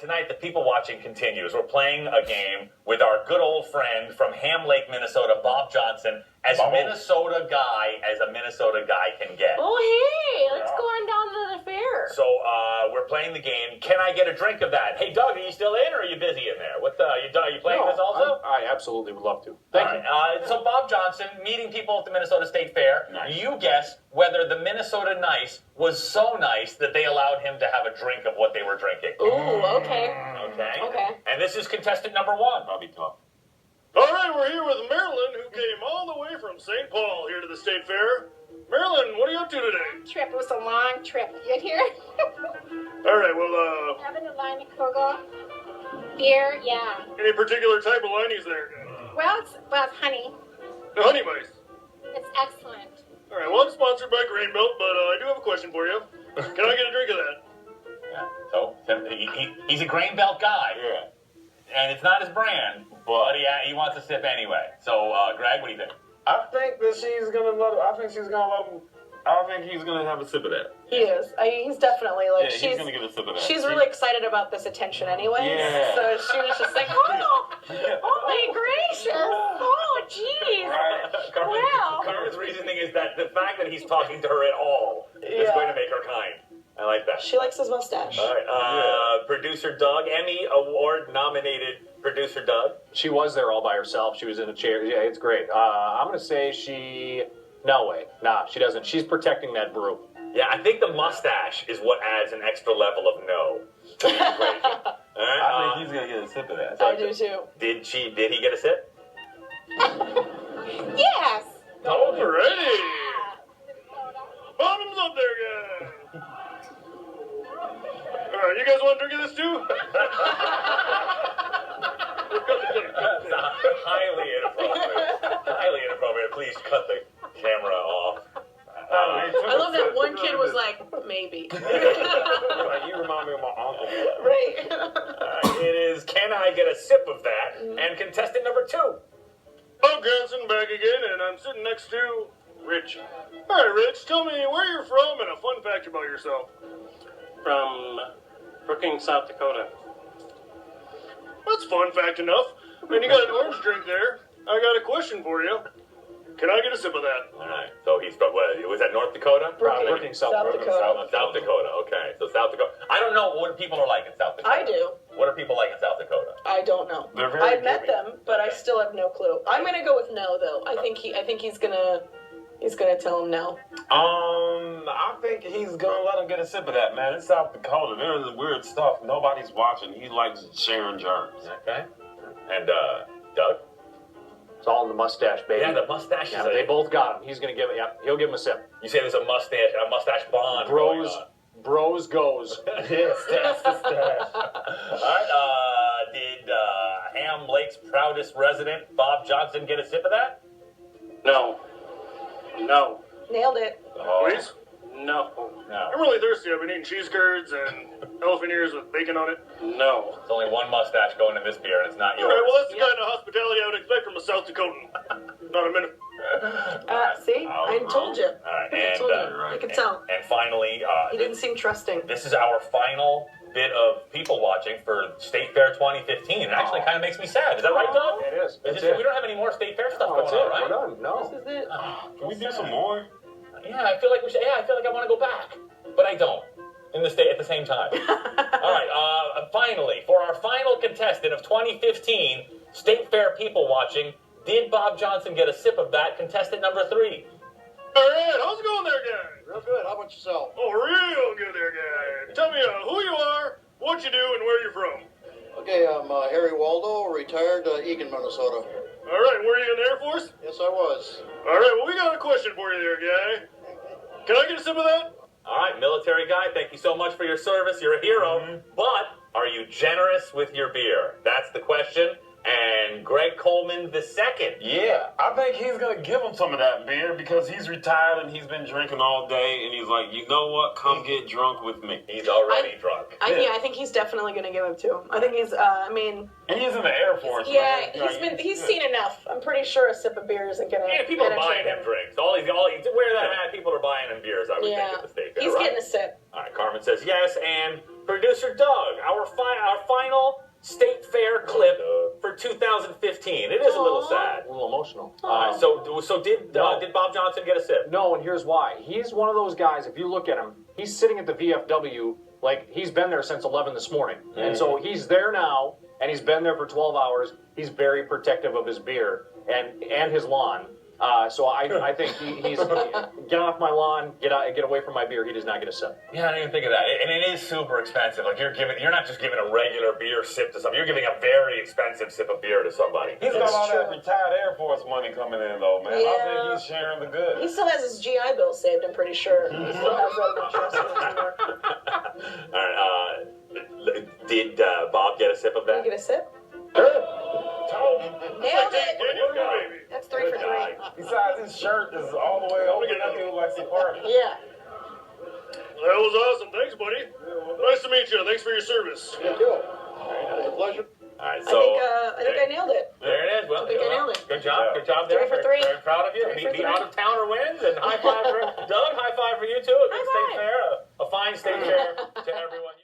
Tonight, the people watching continues. We're playing a game with our good old friend from Ham Lake, Minnesota, Bob Johnson, as Minnesota guy as a Minnesota guy can get. Oh, hey, let's go on down to the fair. So, we're playing the game. Can I get a drink of that? Hey, Doug, are you still in or are you busy in there? Are you playing this also? I absolutely would love to. Thank you. So, Bob Johnson, meeting people at the Minnesota State Fair. Nice. You guess whether the Minnesota Nice was so nice that they allowed him to have a drink of what they were drinking. Ooh, okay. Okay. And this is contestant number one. Probably tough. All right, we're here with Marilyn, who came all the way from St. Paul here to the State Fair. Marilyn, what are you up to today? Trip. It was a long trip to get here. All right, well, Having a line of Kogo. Beer, yeah. any particular type of lineys there? Well, it's honey. The honey mice. It's excellent. All right, well, I'm sponsored by Grain Belt, but I do have a question for you. Can I get a drink of that? Yeah. So, he's a Grain Belt guy. Yeah. And it's not his brand, but he wants a sip anyway. So, Greg, what do you think? I think that she's gonna let him. I think he's gonna have a sip of that. He is. He's definitely like he's gonna get a sip of that. She's really excited about this attention anyway. Yeah. So she was just like, oh my gracious. Oh, jeez. Wow. Carmen's reasoning is that the fact that he's talking to her at all is going to make her kind. I like that. She likes his mustache. All right. Producer Doug, Emmy Award-nominated producer Doug. She was there all by herself. She was in a chair. Yeah, it's great. I'm going to say she... No way. Nah, she doesn't. She's protecting that brew. Yeah, I think the mustache is what adds an extra level of no to the equation. All right, I think he's gonna get a sip of that. I do too. Did he get a sip? Yes. Alrighty. Bottoms up there, guys. All right, you guys want to drink of this too? Highly inappropriate. Highly inappropriate. Please cut the camera off. I love that one kid was like, maybe. You remind me of my uncle. Right. It is, can I get a sip of that? And contestant number two. Bob Johnson back again, and I'm sitting next to Rich. All right, Rich, tell me where you're from and a fun fact about yourself. From Brookings, South Dakota. That's fun fact enough. And you got an orange drink there. I got a question for you. Can I get a sip of that? All right. So he's from, was that North Dakota? Brookings, South Dakota. South Dakota. Okay. So South Dakota. I don't know what people are like in South Dakota. I do. What are people like in South Dakota? I don't know. They're very I've met them, but I still have no clue. I'm gonna go with no though. I think he's gonna tell him no. I think he's gonna let him get a sip of that, man. It's South Dakota. There's weird stuff. Nobody's watching. He likes sharing germs. Okay. And Doug? It's all in the mustache, baby. Yeah, the mustache Yeah, is they both got him. He's going to give it. Yeah, he'll give him a sip. You say there's a mustache bond. Bros goes. Yes, that's the stash. All right. Did Ham Lake's proudest resident, Bob Johnson, get a sip of that? No. Nailed it. Please? No. I'm really thirsty. I've been eating cheese curds and elephant ears with bacon on it. No. There's only one mustache going in this beer, and it's not All yours. right, well, that's the kind of hospitality I would expect from a South Dakotan. Not a minute. See, I told you. All right, I told you. You can tell. And finally, He didn't seem trusting. this is our final bit of people watching for State Fair 2015. It actually kind of makes me sad. Is that right, Doug? It is. We don't have any more State Fair stuff going on, right? We're done. No. This is it. Can we do some more? Yeah, I feel like we should. Yeah, I feel like I want to go back, but I don't. At the same time. All right. Finally, for our final contestant of 2015, State Fair people watching, did Bob Johnson get a sip of that? Contestant number 3. All right, how's it going there, guy? Real good. How about yourself? Oh, real good there, guy. Tell me who you are, what you do, and where you're from. Okay, I'm Harry Waldo, retired Eagan, Minnesota. All right, were you in the Air Force? Yes, I was. All right, well, we got a question for you there, guy. Can I get a sip of that? All right, military guy, thank you so much for your service. You're a hero. But are you generous with your beer? That's the question. And Greg Coleman II. Yeah, I think he's going to give him some of that beer because he's retired and he's been drinking all day. And he's like, you know what? Come get drunk with me. He's already drunk. I think he's definitely going to give him to him. I think he's, And he's in the Air Force. yeah, man. he's seen enough. I'm pretty sure a sip of beer isn't going to Yeah, people are buying him drinks. Where that hat, people are buying him beers, I would think, at the State Fair. He's right? getting a sip. All right, Carmen says yes, and Producer Doug, our final State Fair clip for 2015. It is a little sad. A little emotional. So did Bob Johnson get a sip? No, and here's why. He's one of those guys, if you look at him, he's sitting at the VFW like he's been there since 11 this morning. And so he's there now, and he's been there for 12 hours. He's very protective of his beer and his lawn. So I think he's get off my lawn, get away from my beer. He does not get a sip. Yeah, I didn't even think of that. And it is super expensive. Like you're not just giving a regular beer sip to somebody. You're giving a very expensive sip of beer to somebody. He's got all that retired Air Force money coming in, though, man. Yeah. I think he's sharing the goods. He still has his GI Bill saved, I'm pretty sure. He still has that in the trust somewhere. All right. Did Bob get a sip of Can that? you get a sip? Nailed it. There you go, baby. That's 3 for 3. Besides, his shirt is all the way over. That dude likes the party. Yeah. That was awesome. Thanks, buddy. Nice to meet you. Thanks for your service. Thank you. It's a pleasure. All right. So I think I nailed it. there it is. Well, I think I nailed it. Good job. Good job there. 3 for 3. Very proud of you. 3 for The 3. out-of-towner wins, and high five for Doug. High five for you too. A good High state five. fair. A fine state fair